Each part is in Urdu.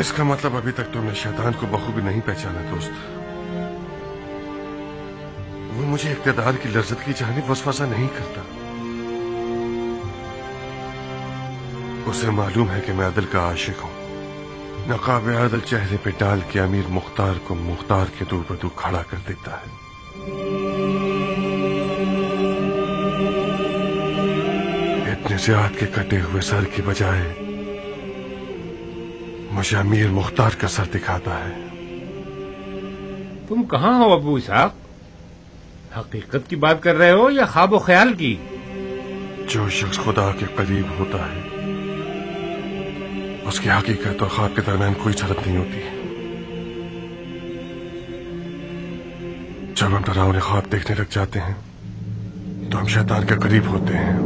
اس کا مطلب ابھی تک تم نے شیطان کو بخوبی نہیں پہچانا دوست. وہ مجھے اقتدار کی لذت کی جانب وسوسہ نہیں کرتا. اسے معلوم ہے کہ میں عدل کا عاشق ہوں. نقاب عدل چہرے پہ ڈال کے امیر مختار کو مختار کے دو بدو کھڑا کر دیتا ہے. اتنے زیاد کے کٹے ہوئے سر کی بجائے مجھے امیر مختار کا سر دکھاتا ہے. تم کہاں ہو ابو اسحاق؟ حقیقت کی بات کر رہے ہو یا خواب و خیال کی؟ جو شخص خدا کے قریب ہوتا ہے اس کی حقیقت اور خواب کے درمیان کوئی جھلک نہیں ہوتی. جب ہم ڈراؤنے خواب دیکھنے لگ جاتے ہیں تو ہم شیطان کے قریب ہوتے ہیں.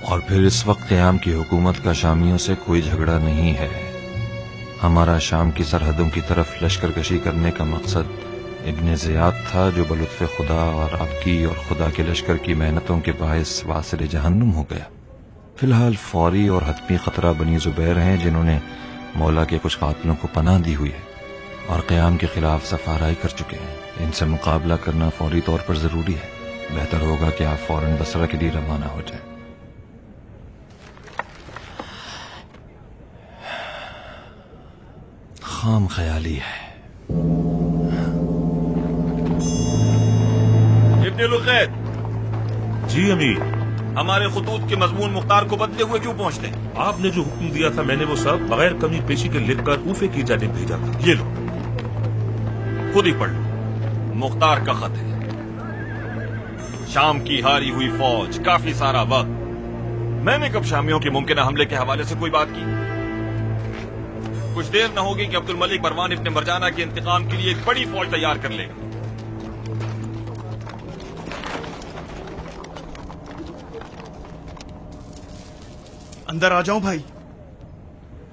اور پھر اس وقت قیام کی حکومت کا شامیوں سے کوئی جھگڑا نہیں ہے. ہمارا شام کی سرحدوں کی طرف لشکر کشی کرنے کا مقصد ابن زیاد تھا جو بلطف خدا اور آپ کی اور خدا کے لشکر کی محنتوں کے باعث واصل جہنم ہو گیا. فی الحال فوری اور حتمی خطرہ بنی زبیر ہیں جنہوں نے مولا کے کچھ قاتلوں کو پناہ دی ہوئی ہے اور قیام کے خلاف سفارائی کر چکے ہیں. ان سے مقابلہ کرنا فوری طور پر ضروری ہے. بہتر ہوگا کہ آپ فوراً بصرہ کے لیے روانہ ہو جائیں. خام خیالی ہے. ابن لقید. جی امیر. ہمارے خطوط کے مضمون مختار کو بدلے ہوئے کیوں پہنچتے ہیں؟ آپ نے جو حکم دیا تھا میں نے وہ سب بغیر کمی پیشی کے لکھ کر کوفے کی جانب بھیجا تھا. یہ لو خود ہی پڑھ لو. مختار کا خط ہے. شام کی ہاری ہوئی فوج، کافی سارا وقت. میں نے کب شامیوں کے ممکنہ حملے کے حوالے سے کوئی بات کی؟ کچھ دیر نہ ہوگی کہ عبد الملک مروان ابن مرجانہ کے انتقام کے لیے ایک بڑی فوج تیار کر لے گا. اندر آ جاؤں بھائی.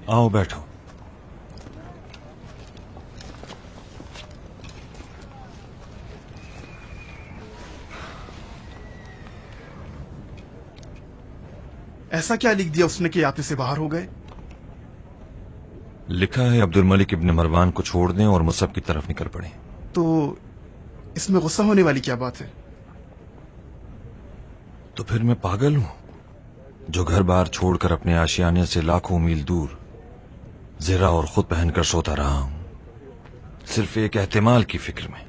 آؤ بیٹھو. ایسا کیا لکھ دیا اس نے کہ آپ سے باہر ہو گئے؟ لکھا ہے عبد الملک ابن مروان کو چھوڑ دیں اور مصعب کی طرف نکل پڑیں. تو اس میں غصہ ہونے والی کیا بات ہے؟ تو پھر میں پاگل ہوں جو گھر بار چھوڑ کر اپنے آشیانے سے لاکھوں میل دور زرہ اور خود پہن کر سوتا رہا ہوں صرف ایک احتمال کی فکر میں.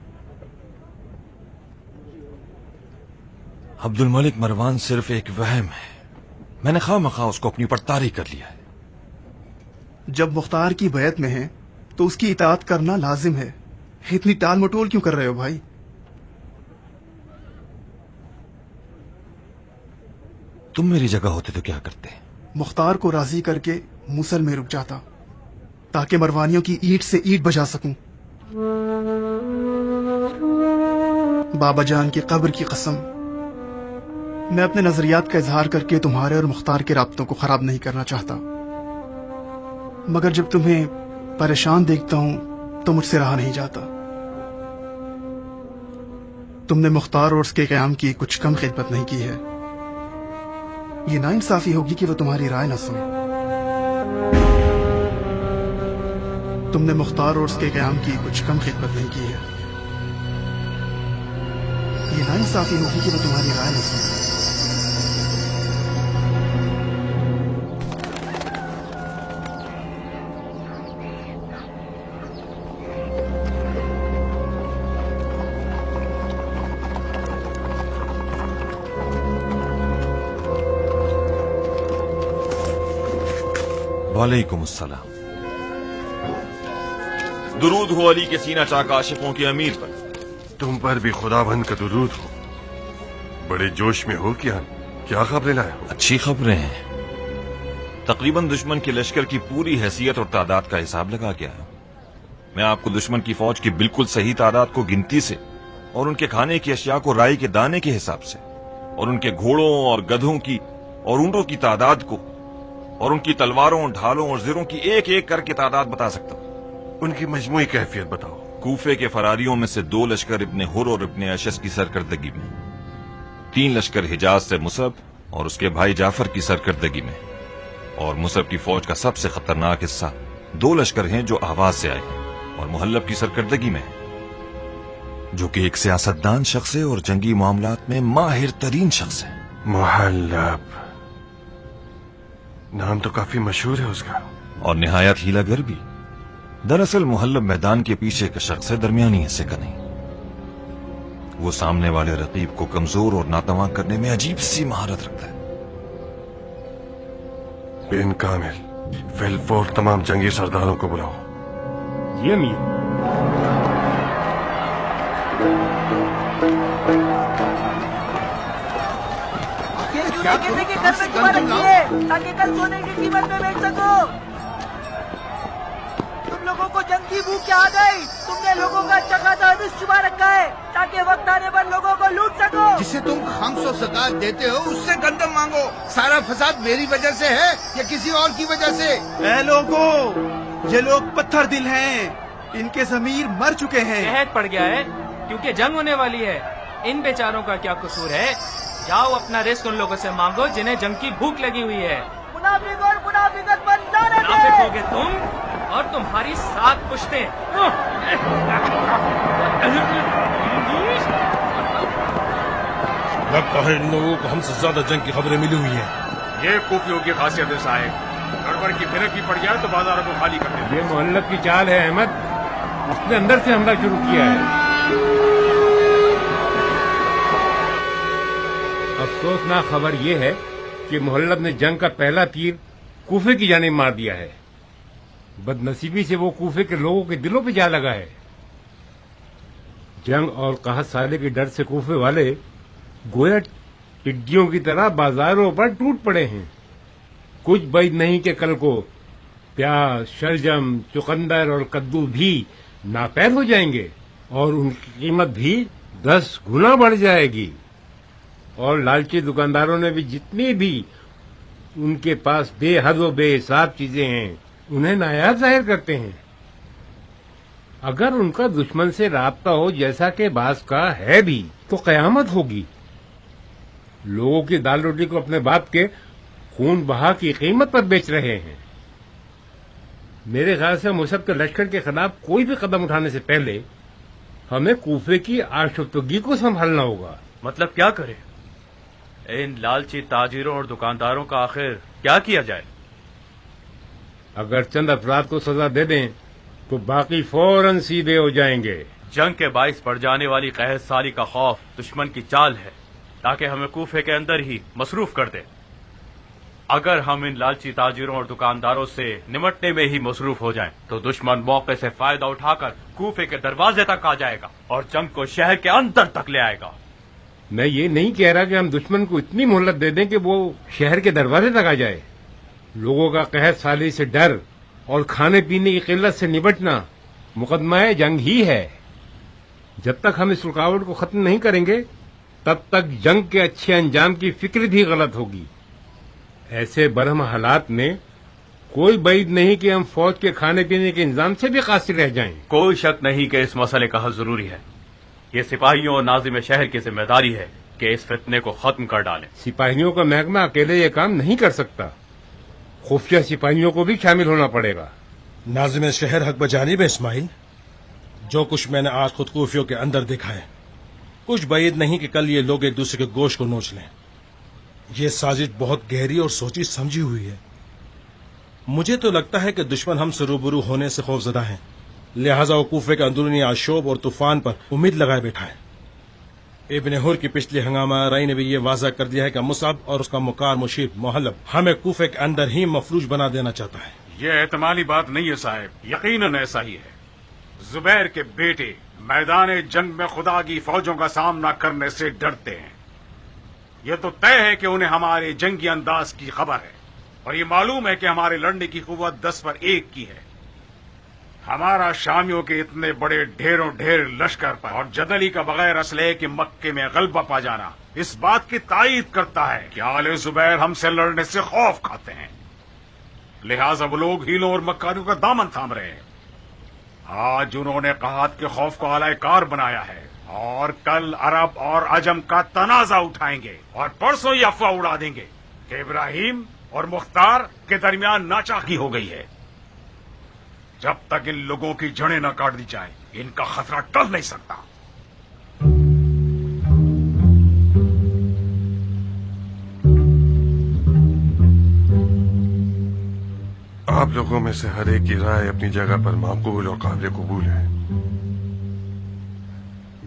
عبد الملک مروان صرف ایک وہم ہے. میں نے خواہ مخواہ اس کو اپنی پر طاری کر لیا ہے. جب مختار کی بیعت میں ہے تو اس کی اطاعت کرنا لازم ہے. اتنی ٹال مٹول کیوں کر رہے ہو بھائی؟ تم میری جگہ ہوتے تو کیا کرتے؟ مختار کو راضی کر کے موصل میں رک جاتا تاکہ مروانیوں کی اینٹ سے اینٹ بجا سکوں. بابا جان کی قبر کی قسم، میں اپنے نظریات کا اظہار کر کے تمہارے اور مختار کے رابطوں کو خراب نہیں کرنا چاہتا، مگر جب تمہیں پریشان دیکھتا ہوں تو مجھ سے رہا نہیں جاتا. تم نے مختار اور اس کے قیام کی کچھ کم خدمت نہیں کی ہے. یہ ناانصافی ہوگی کہ وہ تمہاری رائے نہ سنے. تم نے مختار اور اس کے قیام کی کچھ کم خدمت نہیں کی ہے. یہ ناانصافی ہوگی کہ وہ تمہاری رائے نہ سنے. وعلیکم السلام. درود ہو علی کے سینہ چاک عاشقوں کے امیر پر. تم پر بھی خدا بند کا درود ہو. بڑے جوش میں ہو کیا خبریں لائے ہو؟ اچھی خبریں ہیں. تقریباً دشمن کے لشکر کی پوری حیثیت اور تعداد کا حساب لگا گیا ہے. میں آپ کو دشمن کی فوج کی بالکل صحیح تعداد کو گنتی سے اور ان کے کھانے کی اشیاء کو رائی کے دانے کے حساب سے اور ان کے گھوڑوں اور گدھوں کی اور اونٹوں کی تعداد کو اور ان کی تلواروں، ڈھالوں اور زروں کی ایک ایک کر کے تعداد بتا سکتا ہوں۔ ان کی مجموعی کیفیت بتاؤ۔ کوفے کے فراریوں میں سے 2 لشکر ابن حر اور ابن اشس کی سرکردگی میں، 3 لشکر حجاز سے مصعب اور اس کے بھائی جعفر کی سرکردگی میں، اور مصعب کی فوج کا سب سے خطرناک حصہ 2 لشکر ہیں جو آواز سے آئے ہیں اور محلب کی سرکردگی میں، جو کہ ایک سیاستدان شخص ہے اور جنگی معاملات میں ماہر ترین شخص ہے۔ محلب، نام تو کافی مشہور ہے اس کا، اور نہایت ہیلا گر بھی۔ دراصل محلب میدان کے پیچھے کا شخص ہے، درمیانی حصے کا نہیں۔ وہ سامنے والے رقیب کو کمزور اور ناتواں کرنے میں عجیب سی مہارت رکھتا ہے۔ بن کامل، فی الفور تمام جنگی سرداروں کو بلاؤ۔ جی امیر۔ کسی کے گھر میں چھپا رکھیے تاکہ کل سونے کی قیمت میں بیچ سکو۔ تم لوگوں کو جنگ کی بھوک کیا آ گئی؟ تم نے لوگوں کا اچھا خاصا حصہ چھپا رکھا ہے تاکہ وقت آنے پر لوگوں کو لوٹ سکو۔ جسے تم خمس و زکات دیتے ہو اس سے گندم مانگو۔ سارا فساد میری وجہ سے ہے یا کسی اور کی وجہ سے؟ اے لوگوں، یہ لوگ پتھر دل ہیں، ان کے ضمیر مر چکے ہیں۔ قحط پڑ گیا ہے کیونکہ جنگ ہونے والی ہے۔ ان بیچاروں کا کیا قصور ہے؟ جاؤ اپنا رزق ان لوگوں سے مانگو جنہیں جنگ کی بھوک لگی ہوئی ہے۔ منافق اور منافقت پر لعنت ہے۔ منافق ہوگے تم اور تمہاری 7 پشتیں۔ لگتا ہے ان لوگوں کو ہم سے زیادہ جنگ کی خبریں ملی ہوئی ہیں۔ یہ کوفیوں کی خاصیت ہے صاحب، گڑبڑ کی بھنک بھی پڑ جائے تو بازاروں کو خالی کر دیں۔ یہ محلب کی چال ہے احمد، اس نے اندر سے حملہ شروع کیا ہے۔ افسوسناک خبر یہ ہے کہ محلب نے جنگ کا پہلا تیر کوفے کی جانب مار دیا ہے۔ بد نصیبی سے وہ کوفے کے لوگوں کے دلوں پہ جا لگا ہے۔ جنگ اور قحط سالے کے ڈر سے کوفے والے گویا ٹڈیوں کی طرح بازاروں پر ٹوٹ پڑے ہیں۔ کچھ بعید نہیں کہ کل کو پیاز، شلجم، چقندر اور کدو بھی ناپید ہو جائیں گے اور ان کی قیمت بھی 10 گنا بڑھ جائے گی، اور لالچی دکانداروں نے بھی جتنی بھی ان کے پاس بے حد و بے حساب چیزیں ہیں انہیں نایاب ظاہر کرتے ہیں۔ اگر ان کا دشمن سے رابطہ ہو جیسا کہ بعض کا ہے بھی تو قیامت ہوگی۔ لوگوں کی دال روٹی کو اپنے باپ کے خون بہا کی قیمت پر بیچ رہے ہیں۔ میرے خیال سے مصعب کے لشکر کے خلاف کوئی بھی قدم اٹھانے سے پہلے ہمیں کوفے کی آشفتگی کو سنبھالنا ہوگا۔ مطلب کیا کرے؟ ان لالچی تاجروں اور دکانداروں کا آخر کیا کیا جائے؟ اگر چند افراد کو سزا دے دیں تو باقی فوراً سیدھے ہو جائیں گے۔ جنگ کے باعث پڑ جانے والی قحط سالی کا خوف دشمن کی چال ہے تاکہ ہمیں کوفے کے اندر ہی مصروف کر دے۔ اگر ہم ان لالچی تاجروں اور دکانداروں سے نمٹنے میں ہی مصروف ہو جائیں تو دشمن موقع سے فائدہ اٹھا کر کوفے کے دروازے تک آ جائے گا اور جنگ کو شہر کے اندر تک لے آئے گا۔ میں یہ نہیں کہہ رہا کہ ہم دشمن کو اتنی مہلت دے دیں کہ وہ شہر کے دروازے تک آ جائے۔ لوگوں کا قحط سالی سے ڈر اور کھانے پینے کی قلت سے نمٹنا مقدمہ جنگ ہی ہے۔ جب تک ہم اس رکاوٹ کو ختم نہیں کریں گے تب تک جنگ کے اچھے انجام کی فکر بھی غلط ہوگی۔ ایسے برہم حالات میں کوئی بعید نہیں کہ ہم فوج کے کھانے پینے کے انتظام سے بھی قاصر رہ جائیں۔ کوئی شک نہیں کہ اس مسئلے کا حل ضروری ہے۔ یہ سپاہیوں اور ناظم شہر کی ذمہ داری ہے کہ اس فتنے کو ختم کر ڈالیں۔ سپاہیوں کا محکمہ اکیلے یہ کام نہیں کر سکتا، خفیہ سپاہیوں کو بھی شامل ہونا پڑے گا۔ ناظم شہر حق بجانب ہے اسماعیل۔ جو کچھ میں نے آج خود کوفیوں کے اندر دیکھا ہے، کچھ بعید نہیں کہ کل یہ لوگ ایک دوسرے کے گوشت کو نوچ لیں۔ یہ سازش بہت گہری اور سوچی سمجھی ہوئی ہے۔ مجھے تو لگتا ہے کہ دشمن ہم سے روبرو ہونے سے خوف زدہ ہیں، لہذا وہ کوفے کے اندرونی آشوب اور طوفان پر امید لگائے بیٹھا ہے۔ ابن حر کی پچھلی ہنگامہ آرائی نے بھی یہ واضح کر دیا ہے کہ مصعب اور اس کا مکار مشیر محلب ہمیں کوفے کے اندر ہی مفلوج بنا دینا چاہتا ہے۔ یہ احتمالی بات نہیں ہے صاحب، یقیناً ایسا ہی ہے۔ زبیر کے بیٹے میدان جنگ میں خدا کی فوجوں کا سامنا کرنے سے ڈرتے ہیں۔ یہ تو طے ہے کہ انہیں ہمارے جنگی انداز کی خبر ہے اور یہ معلوم ہے کہ ہمارے لڑنے کی قوت 10 پر 1 کی ہے۔ ہمارا شامیوں کے اتنے بڑے ڈھیروں ڈھیر لشکر پر اور جدلی کا بغیر اسلحے کے مکے میں غلبہ پا جانا اس بات کی تائید کرتا ہے کہ آل زبیر ہم سے لڑنے سے خوف کھاتے ہیں۔ لہذا وہ لوگ ہیلوں اور مکاریوں کا دامن تھام رہے ہیں. آج انہوں نے قحط کے خوف کو اعلی کار بنایا ہے اور کل عرب اور عجم کا تنازع اٹھائیں گے اور پرسوں یہ افواہ اڑا دیں گے کہ ابراہیم اور مختار کے درمیان ناچاکی ہو گئی ہے. جب تک ان لوگوں کی جڑیں نہ کاٹ دی جائیں ان کا خطرہ ٹل نہیں سکتا. آپ لوگوں میں سے ہر ایک کی رائے اپنی جگہ پر معقول اور قابل قبول ہے.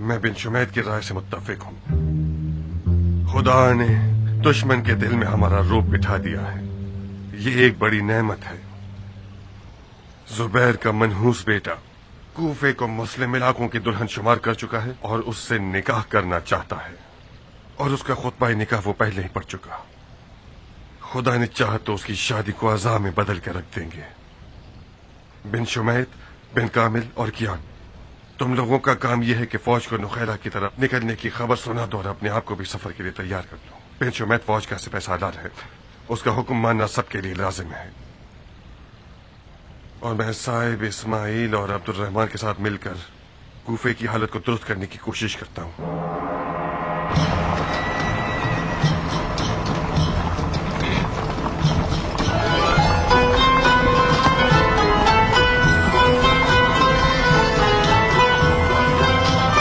میں بن شمید کی رائے سے متفق ہوں. خدا نے دشمن کے دل میں ہمارا روب بٹھا دیا ہے. یہ ایک بڑی نعمت ہے. زبیر کا منحوس بیٹا کوفے کو مسلم علاقوں کی دلہن شمار کر چکا ہے اور اس سے نکاح کرنا چاہتا ہے اور اس کا خطبہ نکاح وہ پہلے ہی پڑھ چکا. خدا نے چاہا تو اس کی شادی کو عزا میں بدل کے رکھ دیں گے. بن شمید، بن کامل اور کیان، تم لوگوں کا کام یہ ہے کہ فوج کو نخیلا کی طرف نکلنے کی خبر سنا دو اور اپنے آپ کو بھی سفر کے لیے تیار کر لو. بن شمید فوج کا سپہ سالار ہے. اس کا حکم ماننا سب کے لیے لازم ہے. اور میں صاحب اسماعیل اور عبد الرحمان کے ساتھ مل کر کوفے کی حالت کو درست کرنے کی کوشش کرتا ہوں.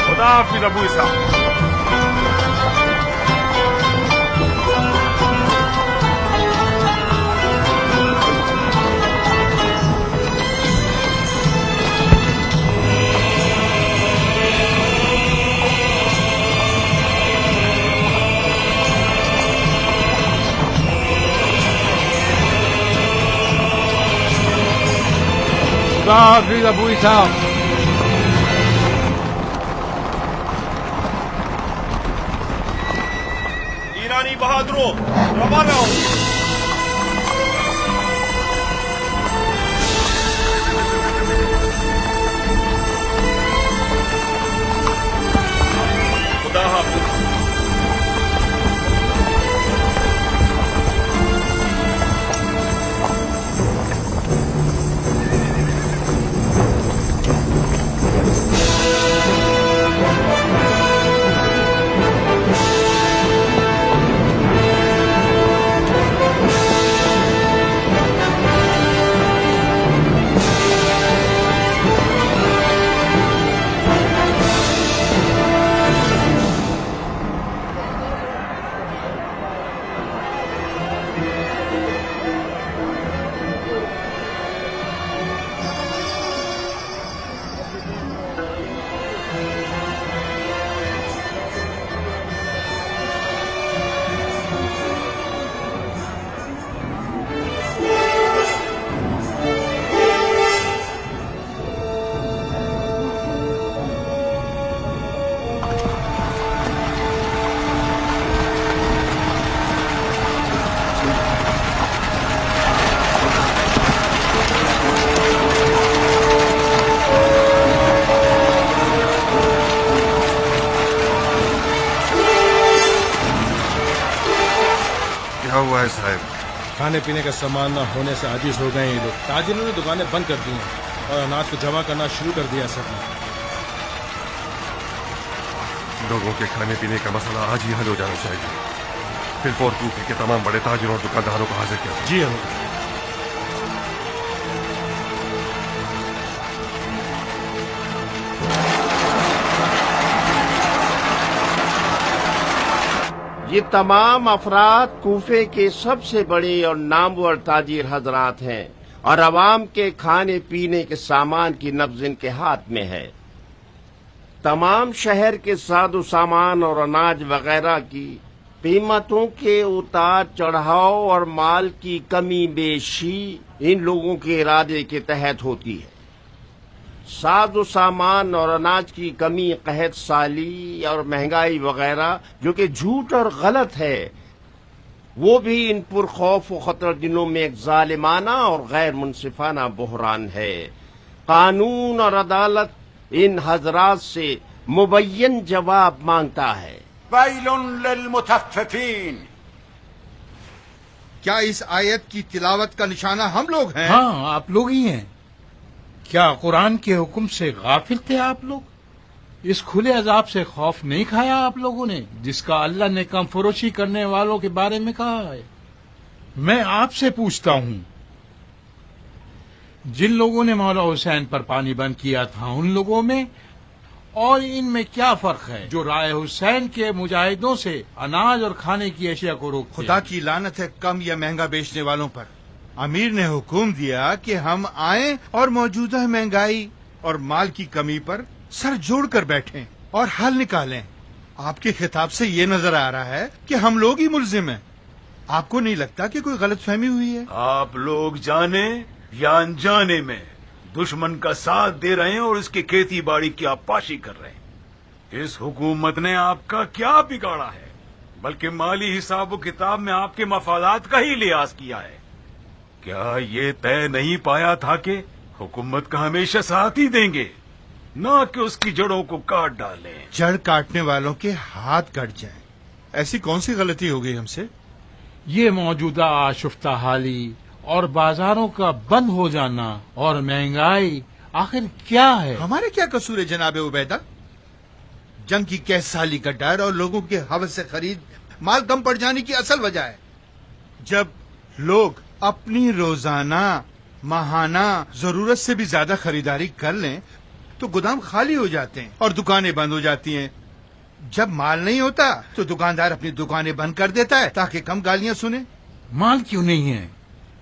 خدا حافظ ابو اسحاق. حافظ ابو اسحاق. ایرانی بہادروں روانہ ہو. خدا حافظ. کھانے پینے کا سامان نہ ہونے سے عاجز ہو گئے یہ لوگ. تاجروں نے دکانیں بند کر دی ہیں اور اناج کو جمع کرنا شروع کر دیا سب نے. لوگوں کے کھانے پینے کا مسئلہ آج ہی حل ہو جانا چاہیے. پھر فور کوفے کے تمام بڑے تاجروں اور دکانداروں کو حاضر کیا. جی حضرت. یہ تمام افراد کوفے کے سب سے بڑے اور نامور تاجر حضرات ہیں اور عوام کے کھانے پینے کے سامان کی نبض ان کے ہاتھ میں ہے. تمام شہر کے ساز و سامان اور اناج وغیرہ کی قیمتوں کے اتار چڑھاؤ اور مال کی کمی بیشی ان لوگوں کے ارادے کے تحت ہوتی ہے. ساز و سامان اور اناج کی کمی، قحط سالی اور مہنگائی وغیرہ جو کہ جھوٹ اور غلط ہے، وہ بھی ان پرخوف و خطر دنوں میں ایک ظالمانہ اور غیر منصفانہ بحران ہے. قانون اور عدالت ان حضرات سے مبین جواب مانگتا ہے. ویل للمطففین. کیا اس آیت کی تلاوت کا نشانہ ہم لوگ ہیں؟ ہاں، آپ لوگ ہی ہیں۔ کیا قرآن کے حکم سے غافل تھے آپ لوگ؟ اس کھلے عذاب سے خوف نہیں کھایا آپ لوگوں نے، جس کا اللہ نے کم فروشی کرنے والوں کے بارے میں کہا ہے؟ میں آپ سے پوچھتا ہوں، جن لوگوں نے مولا حسین پر پانی بند کیا تھا ان لوگوں میں اور ان میں کیا فرق ہے جو رائے حسین کے مجاہدوں سے اناج اور کھانے کی اشیاء کو روکتے خدا ہیں؟ کی لعنت ہے کم یا مہنگا بیچنے والوں پر۔ امیر نے حکم دیا کہ ہم آئیں اور موجودہ مہنگائی اور مال کی کمی پر سر جوڑ کر بیٹھیں اور حل نکالیں۔ آپ کے خطاب سے یہ نظر آ رہا ہے کہ ہم لوگ ہی ملزم ہیں۔ آپ کو نہیں لگتا کہ کوئی غلط فہمی ہوئی ہے؟ آپ لوگ جانے یا انجانے میں دشمن کا ساتھ دے رہے ہیں اور اس کی کھیتی باڑی کی آبپاشی کر رہے ہیں۔ اس حکومت نے آپ کا کیا بگاڑا ہے، بلکہ مالی حساب و کتاب میں آپ کے مفادات کا ہی لحاظ کیا ہے۔ کیا یہ طے نہیں پایا تھا کہ حکومت کا ہمیشہ ساتھ ہی دیں گے، نہ کہ اس کی جڑوں کو کاٹ ڈالیں؟ جڑ کاٹنے والوں کے ہاتھ کٹ جائیں، ایسی کون سی غلطی ہو گئی ہم سے؟ یہ موجودہ آشفتہ حالی اور بازاروں کا بند ہو جانا اور مہنگائی آخر کیا ہے؟ ہمارے کیا قصور ہے جناب عبیدہ؟ جنگ کی کیس سالی کا ڈر اور لوگوں کے حوث سے خرید مال کم پڑ جانے کی اصل وجہ ہے۔ جب لوگ اپنی روزانہ ماہانہ ضرورت سے بھی زیادہ خریداری کر لیں تو گودام خالی ہو جاتے ہیں اور دکانیں بند ہو جاتی ہیں۔ جب مال نہیں ہوتا تو دکاندار اپنی دکانیں بند کر دیتا ہے تاکہ کم گالیاں سنے۔ مال کیوں نہیں ہے؟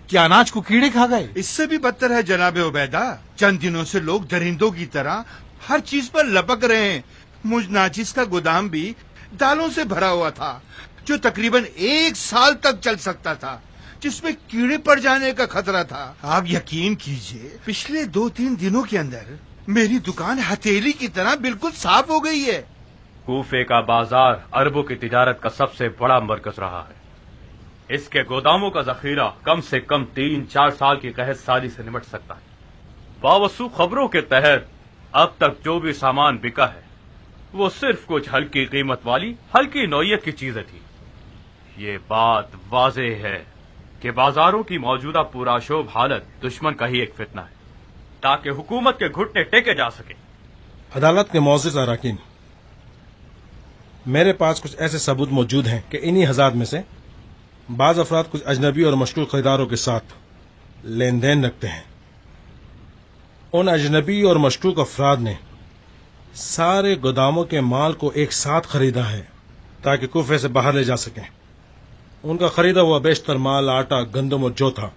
کیا اناج کو کیڑے کھا گئے؟ اس سے بھی بدتر ہے جناب عبیدہ، چند دنوں سے لوگ درندوں کی طرح ہر چیز پر لپک رہے ہیں۔ مجھ ناچیز کا گودام بھی دالوں سے بھرا ہوا تھا جو تقریباً 1 سال تک چل سکتا تھا، جس میں کیڑے پڑ جانے کا خطرہ تھا۔ آپ یقین کیجئے پچھلے 2-3 دنوں کے اندر میری دکان ہتھیلی کی طرح بالکل صاف ہو گئی ہے۔ کوفے کا بازار عربوں کی تجارت کا سب سے بڑا مرکز رہا ہے۔ اس کے گوداموں کا ذخیرہ کم سے کم 3-4 سال کی قحط سالی سے نمٹ سکتا ہے۔ باوسو خبروں کے تحت اب تک جو بھی سامان بکا ہے وہ صرف کچھ ہلکی قیمت والی ہلکی نوعیت کی چیزیں تھی۔ یہ بات واضح ہے کہ بازاروں کی موجودہ پرآشوب حالت دشمن کا ہی ایک فتنہ ہے تاکہ حکومت کے گھٹنے ٹیکے جا سکے۔ عدالت کے معزز اراکین، میرے پاس کچھ ایسے ثبوت موجود ہیں کہ انہی ہزار میں سے بعض افراد کچھ اجنبی اور مشکوک خریداروں کے ساتھ لین دین رکھتے ہیں۔ ان اجنبی اور مشکوک افراد نے سارے گوداموں کے مال کو ایک ساتھ خریدا ہے تاکہ کوفے سے باہر لے جا سکیں۔ ان کا خریدا ہوا بیشتر مال آٹا، گندم اور جو تھا۔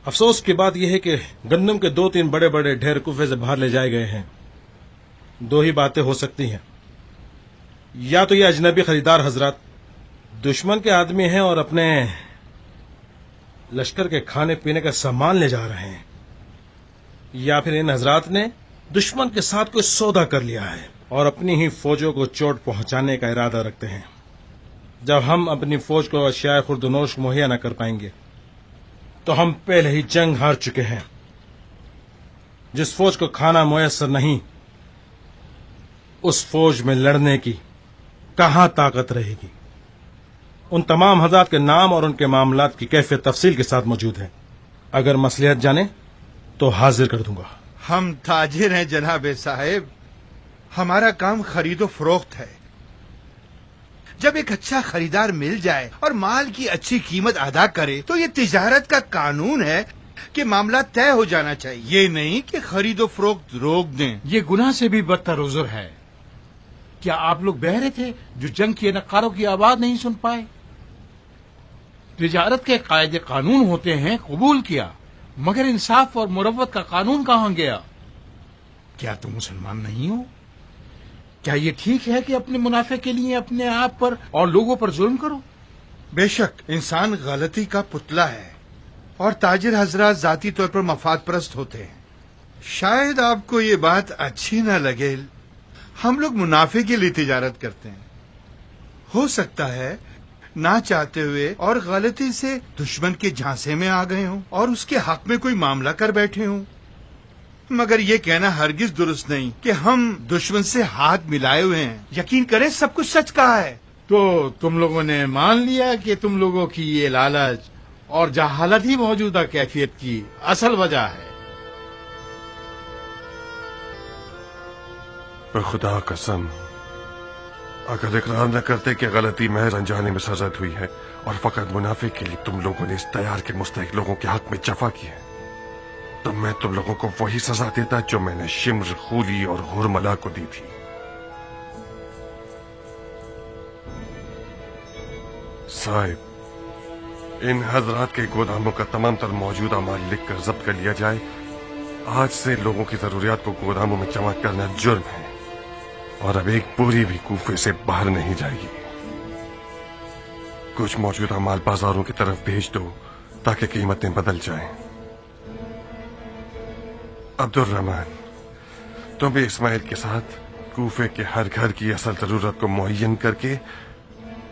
افسوس کی بات یہ ہے کہ گندم کے 2-3 بڑے بڑے ڈھیر کوفے سے باہر لے جائے گئے ہیں۔ 2 ہی باتیں ہو سکتی ہیں، یا تو یہ اجنبی خریدار حضرات دشمن کے آدمی ہیں اور اپنے لشکر کے کھانے پینے کا سامان لے جا رہے ہیں، یا پھر ان حضرات نے دشمن کے ساتھ کوئی سودا کر لیا ہے اور اپنی ہی فوجوں کو چوٹ پہنچانے کا ارادہ رکھتے ہیں۔ جب ہم اپنی فوج کو اشیاء خوردنوش مہیا نہ کر پائیں گے تو ہم پہلے ہی جنگ ہار چکے ہیں۔ جس فوج کو کھانا میسر نہیں اس فوج میں لڑنے کی کہاں طاقت رہے گی؟ ان تمام حضرات کے نام اور ان کے معاملات کی کیفیت تفصیل کے ساتھ موجود ہے۔ اگر مصلحت جانے تو حاضر کر دوں گا۔ ہم تاجر ہیں جناب صاحب، ہمارا کام خرید و فروخت ہے۔ جب ایک اچھا خریدار مل جائے اور مال کی اچھی قیمت ادا کرے تو یہ تجارت کا قانون ہے کہ معاملہ طے ہو جانا چاہیے، یہ نہیں کہ خرید و فروخت روک دیں۔ یہ گناہ سے بھی بدتر عذر ہے۔ کیا آپ لوگ بہرے تھے جو جنگ کے نقاروں کی آواز نہیں سن پائے؟ تجارت کے قاعدے قانون ہوتے ہیں، قبول کیا، مگر انصاف اور مروت کا قانون کہاں گیا؟ کیا تم مسلمان نہیں ہو؟ کیا یہ ٹھیک ہے کہ اپنے منافع کے لیے اپنے آپ پر اور لوگوں پر ظلم کرو؟ بے شک انسان غلطی کا پتلا ہے اور تاجر حضرات ذاتی طور پر مفاد پرست ہوتے ہیں۔ شاید آپ کو یہ بات اچھی نہ لگے، ہم لوگ منافع کے لیے تجارت کرتے ہیں۔ ہو سکتا ہے نہ چاہتے ہوئے اور غلطی سے دشمن کے جھانسے میں آ گئے ہوں اور اس کے حق میں کوئی معاملہ کر بیٹھے ہوں، مگر یہ کہنا ہرگز درست نہیں کہ ہم دشمن سے ہاتھ ملائے ہوئے ہیں۔ یقین کریں سب کچھ سچ کہا ہے۔ تو تم لوگوں نے مان لیا کہ تم لوگوں کی یہ لالچ اور جہالت ہی موجودہ کیفیت کی اصل وجہ ہے۔ خدا قسم، اگر اقرار نہ کرتے کہ غلطی محض انجانے میں سرزد ہوئی ہے اور فقط منافع کے لیے تم لوگوں نے اس تیار کے مستحق لوگوں کے حق میں جفا کی ہے، تب میں تم لوگوں کو وہی سزا دیتا جو میں نے شمر، خولی اور ہرملا کو دی تھی۔ صاحب، ان حضرات کے گوداموں کا تمام تر موجودہ مال لکھ کر ضبط کر لیا جائے۔ آج سے لوگوں کی ضروریات کو گوداموں میں جمع کرنا جرم ہے، اور اب ایک بوری بھی کوفے سے باہر نہیں جائے گی۔ کچھ موجودہ مال بازاروں کی طرف بھیج دو تاکہ قیمتیں بدل جائیں۔ عبد الرحمن، تم بھی اسماعیل کے ساتھ کوفے کے ہر گھر کی اصل ضرورت کو معین کر کے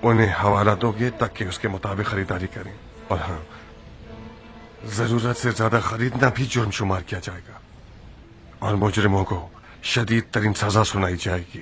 انہیں حوالہ دو گے تاکہ اس کے مطابق خریداری کریں، اور ہاں، ضرورت سے زیادہ خریدنا بھی جرم شمار کیا جائے گا، اور مجرموں کو شدید ترین سزا سنائی جائے گی۔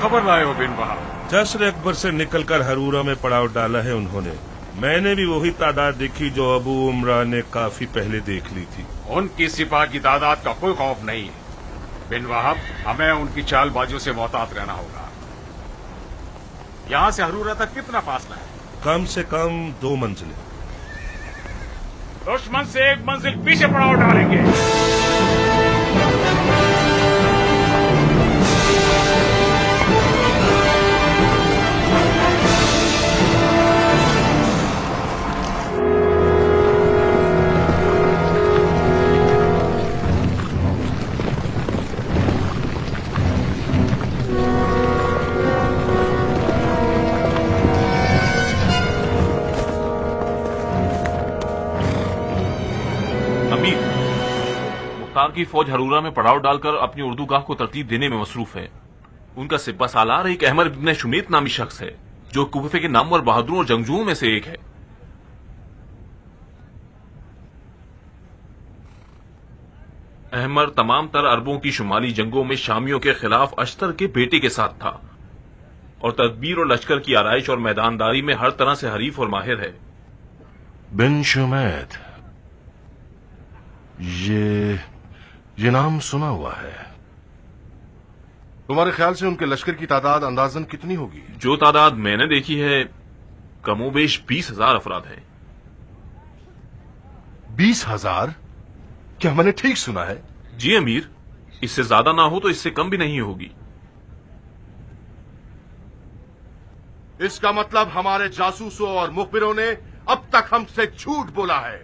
خبر لائے ہو بن بہا؟ جشن اکبر سے نکل کر ہرورا میں پڑاؤ ڈالا ہے انہوں نے۔ میں نے بھی وہی تعداد دیکھی جو ابو عمران نے کافی پہلے دیکھ لی تھی۔ ان کی سپاہ کی تعداد کا کوئی خوف نہیں ہے بن وہب، ہمیں ان کی چال بازیوں سے محتاط رہنا ہوگا۔ یہاں سے ہرورا تک کتنا فاصلہ ہے؟ کم سے کم 2 منزلیں۔ دشمن سے 1 منزل پیچھے پڑاؤ ڈالیں گے۔ کی فوج ہرورا میں پڑاؤ ڈال کر اپنی اردوگاہ کو ترتیب دینے میں مصروف ہے۔ ان کا سپہ سالار ایک احمر ابن شمیت نامی شخص ہے جو کوفے کے نامور بہادروں اور جنگجوؤں میں سے ایک ہے۔ احمر تمام تر عربوں کی شمالی جنگوں میں شامیوں کے خلاف اشتر کے بیٹے کے ساتھ تھا اور تدبیر اور لشکر کی آرائش اور میدانداری میں ہر طرح سے حریف اور ماہر ہے۔ بن شمیت، یہ نام سنا ہوا ہے۔ تمہارے خیال سے ان کے لشکر کی تعداد اندازن کتنی ہوگی؟ جو تعداد میں نے دیکھی ہے کم و بیش 20,000 افراد ہیں۔ 20,000؟ کیا میں نے ٹھیک سنا ہے؟ جی امیر، اس سے زیادہ نہ ہو تو اس سے کم بھی نہیں ہوگی۔ اس کا مطلب ہمارے جاسوسوں اور مخبروں نے اب تک ہم سے جھوٹ بولا ہے۔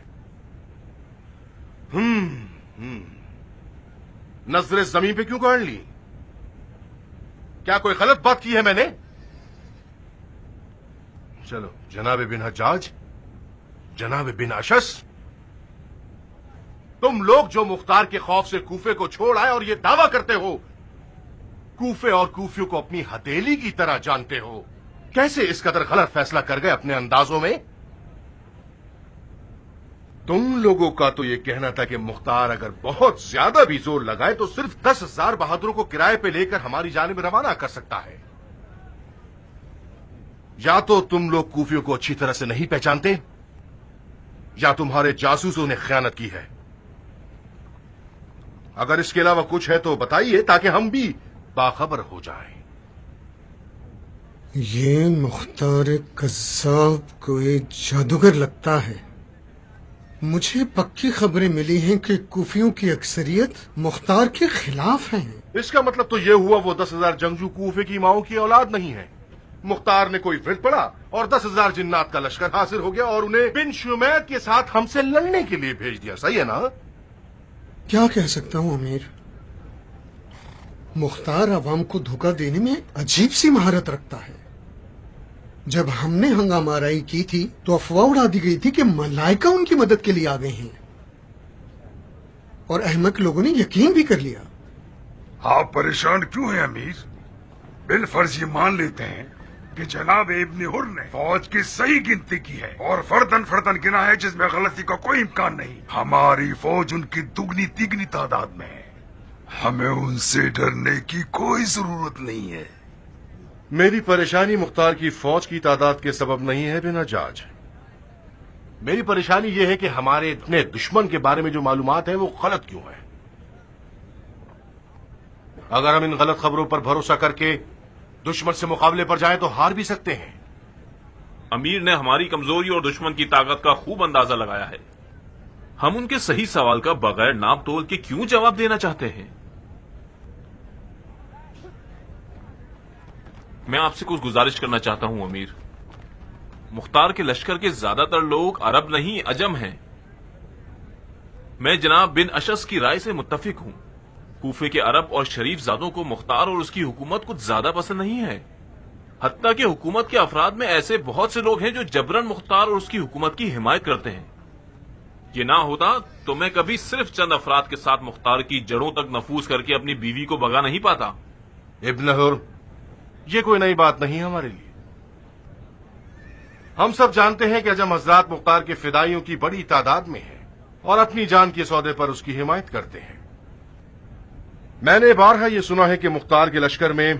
نظریں زمین پہ کیوں گاڑ لی؟ کیا کوئی غلط بات کی ہے میں نے؟ چلو جناب بن حجاج، جناب بن اشس، تم لوگ جو مختار کے خوف سے کوفے کو چھوڑ آئے اور یہ دعویٰ کرتے ہو کوفے اور کوفیوں کو اپنی ہتھیلی کی طرح جانتے ہو، کیسے اس قدر غلط فیصلہ کر گئے اپنے اندازوں میں؟ تم لوگوں کا تو یہ کہنا تھا کہ مختار اگر بہت زیادہ بھی زور لگائے تو صرف 10,000 بہادروں کو کرائے پہ لے کر ہماری جانب روانہ کر سکتا ہے۔ یا تو تم لوگ کوفیوں کو اچھی طرح سے نہیں پہچانتے یا تمہارے جاسوسوں نے خیانت کی ہے۔ اگر اس کے علاوہ کچھ ہے تو بتائیے تاکہ ہم بھی باخبر ہو جائیں۔ یہ مختار قذاب کوئی جادوگر لگتا ہے۔ مجھے پکی خبریں ملی ہیں کہ کوفیوں کی اکثریت مختار کے خلاف ہیں۔ اس کا مطلب تو یہ ہوا وہ 10,000 جنگجو کوفے کی ماؤں کی اولاد نہیں ہے۔ مختار نے کوئی ورد پڑا اور 10,000 جنات کا لشکر حاصل ہو گیا اور انہیں بن شمید کے ساتھ ہم سے لڑنے کے لیے بھیج دیا، صحیح ہے نا؟ کیا کہہ سکتا ہوں امیر، مختار عوام کو دھوکہ دینے میں عجیب سی مہارت رکھتا ہے۔ جب ہم نے ہنگامہ آرائی کی تھی تو افواہ اڑا دی گئی تھی کہ ملائکہ ان کی مدد کے لیے آ گئے ہیں، اور احمق لوگوں نے یقین بھی کر لیا۔ آپ پریشان کیوں ہیں امیر؟ بالفرض یہ مان لیتے ہیں کہ جناب ابن حر نے فوج کی صحیح گنتی کی ہے اور فردن گنا ہے جس میں غلطی کا کوئی امکان نہیں۔ ہماری فوج ان کی دگنی تیگنی تعداد میں ہے، ہمیں ان سے ڈرنے کی کوئی ضرورت نہیں ہے۔ میری پریشانی مختار کی فوج کی تعداد کے سبب نہیں ہے بن حجاج، میری پریشانی یہ ہے کہ ہمارے اتنے دشمن کے بارے میں جو معلومات ہیں وہ غلط کیوں ہیں۔ اگر ہم ان غلط خبروں پر بھروسہ کر کے دشمن سے مقابلے پر جائیں تو ہار بھی سکتے ہیں۔ امیر نے ہماری کمزوری اور دشمن کی طاقت کا خوب اندازہ لگایا ہے، ہم ان کے صحیح سوال کا بغیر ناپ تول کے کیوں جواب دینا چاہتے ہیں؟ میں آپ سے کچھ گزارش کرنا چاہتا ہوں امیر۔ مختار کے لشکر کے زیادہ تر لوگ عرب نہیں عجم ہیں۔ میں جناب بن اشس کی رائے سے متفق ہوں، کوفے کے عرب اور شریف زادوں کو مختار اور اس کی حکومت کچھ زیادہ پسند نہیں ہے، حتیٰ کہ حکومت کے افراد میں ایسے بہت سے لوگ ہیں جو جبرن مختار اور اس کی حکومت کی حمایت کرتے ہیں۔ یہ نہ ہوتا تو میں کبھی صرف چند افراد کے ساتھ مختار کی جڑوں تک نفوذ کر کے اپنی بیوی کو بھگا نہیں پاتا۔ ابن حر، یہ کوئی نئی بات نہیں ہمارے لیے۔ ہم سب جانتے ہیں کہ عجم حضرات مختار کے فدائیوں کی بڑی تعداد میں ہیں اور اپنی جان کے سودے پر اس کی حمایت کرتے ہیں۔ میں نے بارہا یہ سنا ہے کہ مختار کے لشکر میں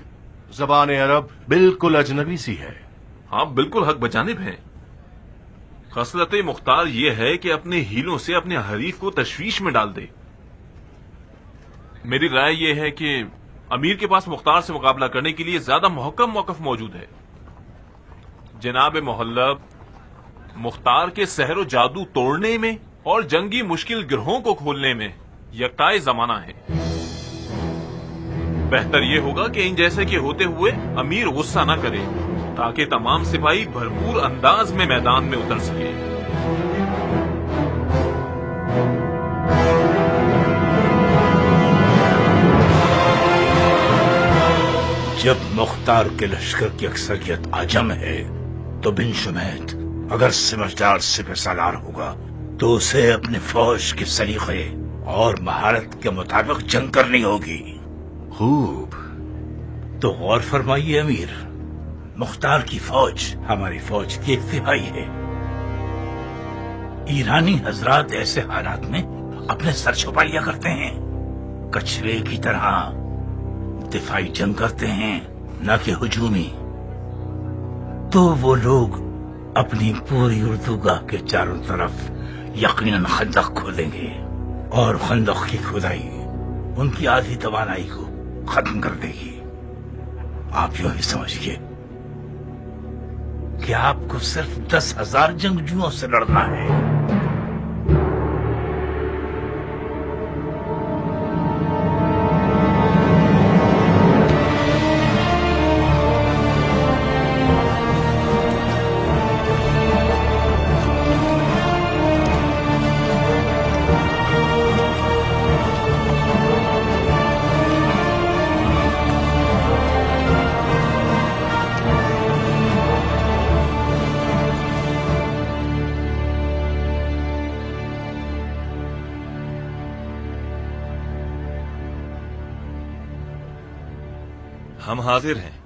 زبان عرب بالکل اجنبی سی ہے۔ ہاں بالکل حق بجانب ہیں۔ خصلت مختار یہ ہے کہ اپنے ہیلوں سے اپنے حریف کو تشویش میں ڈال دے۔ میری رائے یہ ہے کہ امیر کے پاس مختار سے مقابلہ کرنے کے لیے زیادہ محکم موقف موجود ہے۔ جناب محلب مختار کے سحر و جادو توڑنے میں اور جنگی مشکل گرہوں کو کھولنے میں یکتائے زمانہ ہے۔ بہتر یہ ہوگا کہ ان جیسے کے ہوتے ہوئے امیر غصہ نہ کرے تاکہ تمام سپاہی بھرپور انداز میں میدان میں اتر سکے۔ جب مختار کے لشکر کی اکثریت عجم ہے تو بن شمید اگر سمجھدار سپہ سالار ہوگا تو اسے اپنی فوج کے سلیقے اور مہارت کے مطابق جنگ کرنی ہوگی۔ خوب، تو غور فرمائیے امیر، مختار کی فوج ہماری فوج کی ایک تہائی ہے۔ ایرانی حضرات ایسے حالات میں اپنے سر چھپا لیا کرتے ہیں، کچھوے کی طرح دفاعی جنگ کرتے ہیں نہ کہ ہجومی۔ تو وہ لوگ اپنی پوری اردوگاہ کے چاروں طرف یقیناً خندق کھودیں گے، اور خندق کی کھدائی ان کی آدھی توانائی کو ختم کر دے گی۔ آپ یوں ہی سمجھیے کہ آپ کو صرف 10,000 جنگجوؤں سے لڑنا ہے. ہم حاضر ہیں.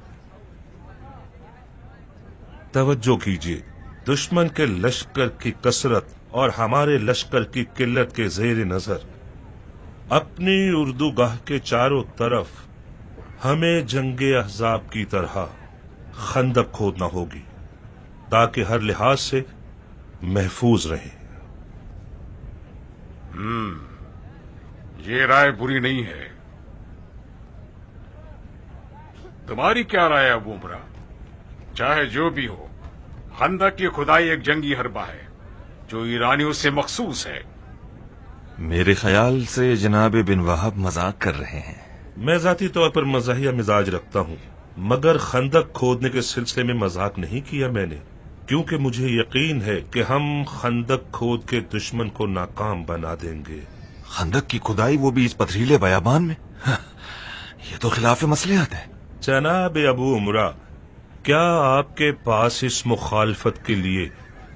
توجہ کیجیے، دشمن کے لشکر کی کثرت اور ہمارے لشکر کی قلت کے زیر نظر اپنی اردو گاہ کے چاروں طرف ہمیں جنگ احزاب کی طرح خندق کھودنا ہوگی تاکہ ہر لحاظ سے محفوظ رہے. یہ رائے بری نہیں ہے. تمہاری کیا رائے ابو عمرہ؟ چاہے جو بھی ہو، خندق کی کھدائی ایک جنگی حربہ ہے جو ایرانیوں سے مخصوص ہے. میرے خیال سے جناب بن وہب مذاق کر رہے ہیں. میں ذاتی طور پر مزاحیہ مزاج رکھتا ہوں، مگر خندق کھودنے کے سلسلے میں مذاق نہیں کیا میں نے، کیونکہ مجھے یقین ہے کہ ہم خندق کھود کے دشمن کو ناکام بنا دیں گے. خندق کی کھدائی، وہ بھی اس پتھریلے بیابان میں؟ یہ تو خلاف مصلحت ہے. جناب ابو عمرہ، کیا آپ کے پاس اس مخالفت کے لیے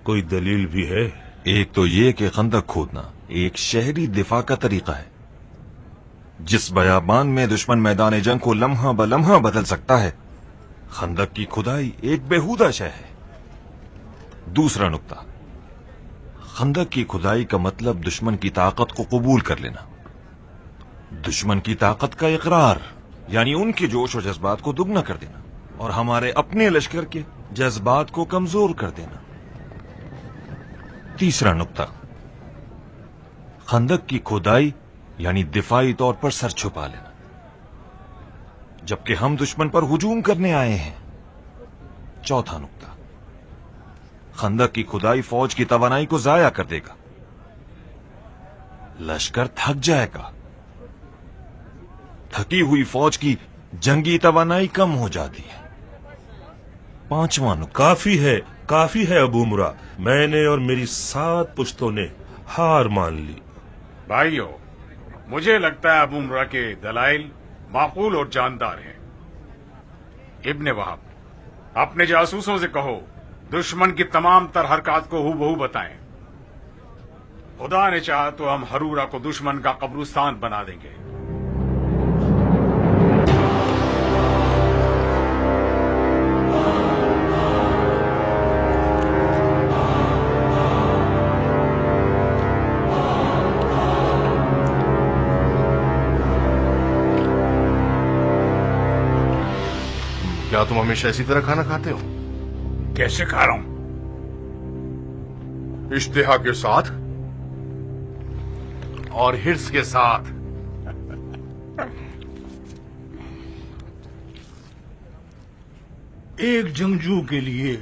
کوئی دلیل بھی ہے؟ ایک تو یہ کہ خندق کھودنا ایک شہری دفاع کا طریقہ ہے. جس بیابان میں دشمن میدان جنگ کو لمحہ بلمحہ بدل سکتا ہے، خندق کی کھدائی ایک بیہودہ شے ہے. دوسرا نقطہ، خندق کی کھدائی کا مطلب دشمن کی طاقت کو قبول کر لینا، دشمن کی طاقت کا اقرار، یعنی ان کے جوش و جذبات کو دگنا کر دینا اور ہمارے اپنے لشکر کے جذبات کو کمزور کر دینا. تیسرا نقطہ، خندق کی کھدائی یعنی دفاعی طور پر سر چھپا لینا، جبکہ ہم دشمن پر ہجوم کرنے آئے ہیں. چوتھا نقطہ، خندق کی کھدائی فوج کی توانائی کو ضائع کر دے گا، لشکر تھک جائے گا، تھکی ہوئی فوج کی جنگی توانائی کم ہو جاتی ہے. پانچواں نقطہ، کافی ہے ابو عمرہ، میں نے اور میری 7 پشتوں نے ہار مان لی. بھائیو، مجھے لگتا ہے ابو عمرہ کے دلائل معقول اور جاندار ہیں. ابن وہب، اپنے جاسوسوں سے کہو دشمن کی تمام تر حرکات کو ہو بہو بتائیں. خدا نے چاہا تو ہم ہرورہ کو دشمن کا قبرستان بنا دیں گے. کیا تم ہمیشہ اسی طرح کھانا کھاتے ہو؟ کیسے کھا رہا ہوں؟ اشتہا کے ساتھ اور ہرس کے ساتھ. ایک جنگجو کے لیے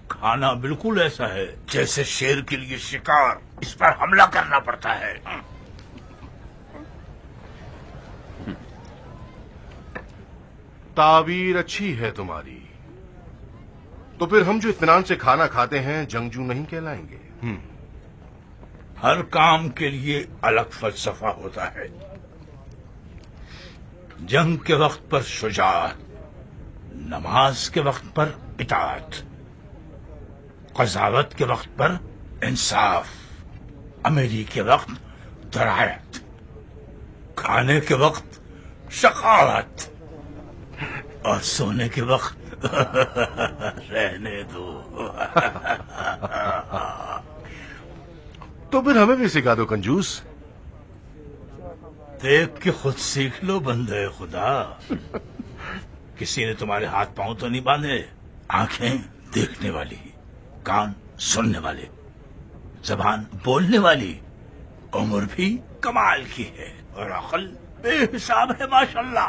کھانا بالکل ایسا ہے جیسے شیر کے لیے شکار. اس پر حملہ کرنا پڑتا ہے. تعبیر اچھی ہے تمہاری. تو پھر ہم جو اطمینان سے کھانا کھاتے ہیں جنگجو نہیں کہلائیں گے؟ ہر کام کے لیے الگ فلسفہ ہوتا ہے. جنگ کے وقت پر شجاعت، نماز کے وقت پر اطاعت، قضاوت کے وقت پر انصاف، امیری کے وقت درایت، کھانے کے وقت شقاوت اور سونے کے وقت رہنے دو. تو پھر ہمیں بھی سکھا دو کنجوس. دیکھ کے خود سیکھ لو بندے خدا. کسی نے تمہارے ہاتھ پاؤں تو نہیں باندھے؟ آنکھیں دیکھنے والی، کان سننے والے، زبان بولنے والی، عمر بھی کمال کی ہے اور عقل بے حساب ہے ماشاءاللہ.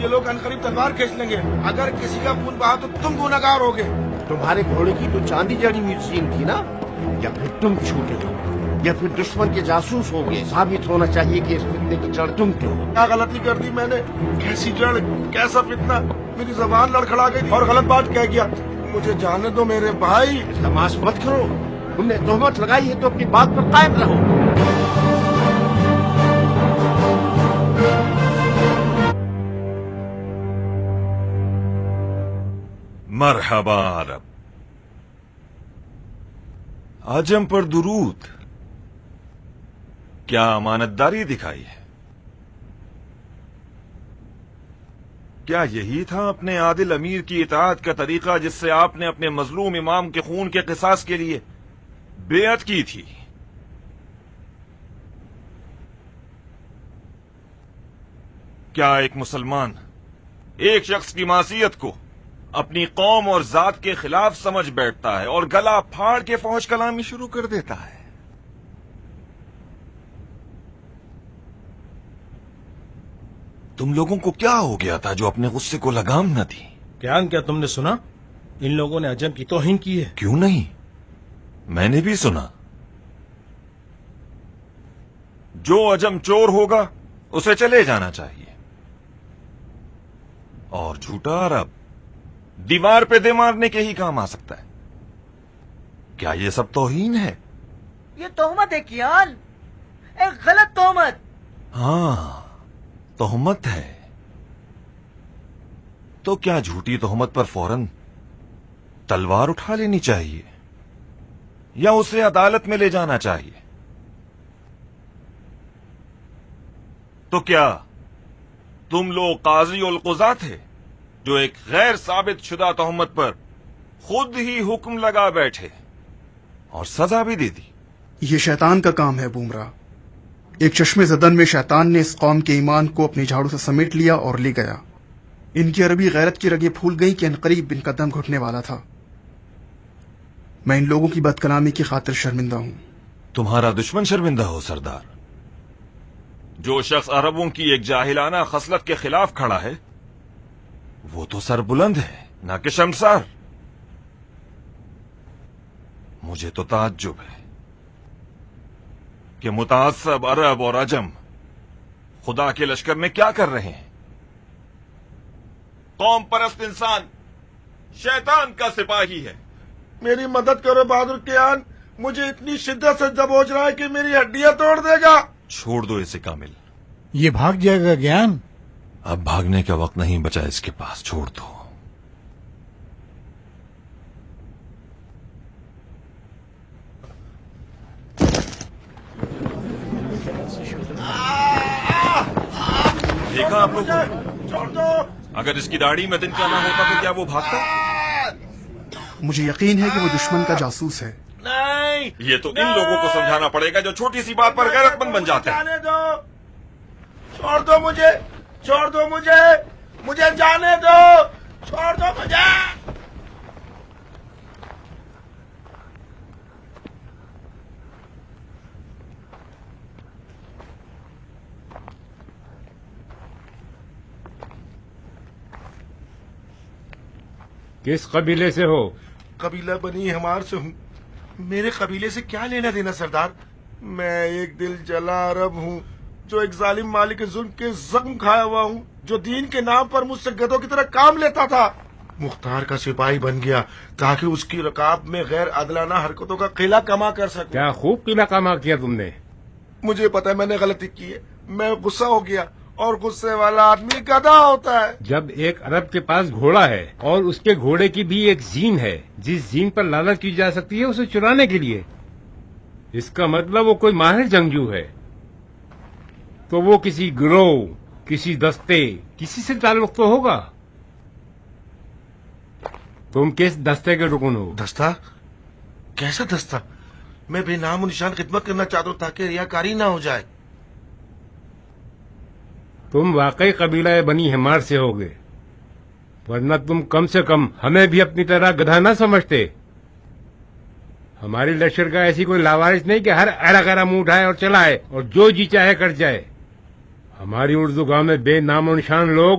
یہ لوگ عنقریب تلوار کھینچ لیں گے. اگر کسی کا خون بہا تو تم گنہگار ہوگے. تمہارے گھوڑے کی تو چاندی جڑی ہوئی زین تھی نا؟ یا پھر تم چھوٹے ہو یا پھر دشمن کے جاسوس ہوں گے. ثابت ہونا چاہیے کہ اس فتنے کی جڑ تم کیوں ہو. کیا غلطی کر دی میں نے؟ کیسی جڑ، کیسا فتنہ؟ میری زبان لڑکھڑا گئی اور غلط بات کہہ گیا. مجھے جانے دو میرے بھائی. تماش مت کرو. تم نے تہمت لگائی ہے تو اپنی بات پر قائم رہو. مرحبا عرب. عجم پر درود. کیا امانتداری دکھائی ہے؟ کیا یہی تھا اپنے عادل امیر کی اطاعت کا طریقہ جس سے آپ نے اپنے مظلوم امام کے خون کے قصاص کے لیے بیعت کی تھی؟ کیا ایک مسلمان ایک شخص کی معصیت کو اپنی قوم اور ذات کے خلاف سمجھ بیٹھتا ہے اور گلا پھاڑ کے فوج کلامی شروع کر دیتا ہے؟ تم لوگوں کو کیا ہو گیا تھا جو اپنے غصے کو لگام نہ دی؟ کیا تم نے سنا؟ ان لوگوں نے عجم کی توہین کی ہے. کیوں نہیں، میں نے بھی سنا. جو عجم چور ہوگا اسے چلے جانا چاہیے، اور جھوٹا عرب دیوار پہ دے مارنے کے ہی کام آ سکتا ہے. کیا یہ سب توہین ہے؟ یہ تہمت ہے کیان، ایک غلط تہمت. ہاں تہمت ہے. تو کیا جھوٹی تہمت پر فوراً تلوار اٹھا لینی چاہیے یا اسے عدالت میں لے جانا چاہیے؟ تو کیا تم لوگ قاضی القضاء تھے جو ایک غیر ثابت شدہ تہمت پر خود ہی حکم لگا بیٹھے اور سزا بھی دے دی؟ یہ شیطان کا کام ہے بومرا. ایک چشمے زدن میں شیطان نے اس قوم کے ایمان کو اپنے جھاڑو سے سمیٹ لیا اور لے گیا. ان کی عربی غیرت کی رگیں پھول گئی کہ عنقریب ان کا دم گھٹنے والا تھا. میں ان لوگوں کی بد کلامی کی خاطر شرمندہ ہوں. تمہارا دشمن شرمندہ ہو سردار. جو شخص عربوں کی ایک جاہلانہ خصلت کے خلاف کھڑا ہے وہ تو سر بلند ہے نہ کہ شرمسار. مجھے تو تعجب ہے کہ متعصب عرب اور عجم خدا کے لشکر میں کیا کر رہے ہیں. قوم پرست انسان شیطان کا سپاہی ہے. میری مدد کرو بہادر کیان. مجھے اتنی شدت سے دبوچ رہا ہے کہ میری ہڈیاں توڑ دے گا. چھوڑ دو اسے کامل. یہ بھاگ جائے گا گیان. اب بھاگنے کا وقت نہیں بچا اس کے پاس. چھوڑ دو. دیکھا آپ لوگ؟ چھوڑ دو. اگر اس کی داڑھی میں دن کا نہ ہوتا تو کیا وہ بھاگتا؟ مجھے یقین ہے کہ وہ دشمن کا جاسوس ہے. نہیں، یہ تو ان لوگوں کو سمجھانا پڑے گا جو چھوٹی سی بات پر غیرت مند بن جاتے ہیں. جانے دو. چھوڑ دو مجھے. چھوڑ دو مجھے. مجھے جانے دو. چھوڑ دو مجھے. کس قبیلے سے ہو؟ قبیلہ بنی ہمار سے ہوں. میرے قبیلے سے کیا لینا دینا سردار؟ میں ایک دل جلا عرب ہوں جو ایک ظالم مالک کے ظلم کے زخم کھایا ہوا ہوں، جو دین کے نام پر مجھ سے گدھوں کی طرح کام لیتا تھا. مختار کا سپاہی بن گیا تاکہ اس کی رکاب میں غیر عادلانہ حرکتوں کا قلعہ کما کر سکوں. کیا خوب قلعہ کما کیا تم نے. مجھے پتا ہے میں نے غلطی کی ہے. میں غصہ ہو گیا اور غصے والا آدمی گدھا ہوتا ہے. جب ایک عرب کے پاس گھوڑا ہے اور اس کے گھوڑے کی بھی ایک زین ہے جس زین پر لالچ کی جا سکتی ہے اسے چرانے کے لیے، اس کا مطلب وہ کوئی ماہر جنگجو ہے. تو وہ کسی گروہ، کسی دستے، کسی سے تعلق تو ہوگا. تم کس دستے کے رکن ہو؟ دستہ؟ کیسا دستہ؟ میں بے نام و نشان خدمت کرنا چاہتا ہوں تاکہ ریاکاری نہ ہو جائے. تم واقعی قبیلہ بنی ہمار سے ہوگے، ورنہ تم کم سے کم ہمیں بھی اپنی طرح گدھا نہ سمجھتے. ہماری لشکر کا ایسی کوئی لاوارث نہیں کہ ہر ایرا گیرا منہ اٹھائے اور چلائے اور جو جی چاہے کر جائے. ہماری اردو گاؤں میں بے نام و نشان لوگ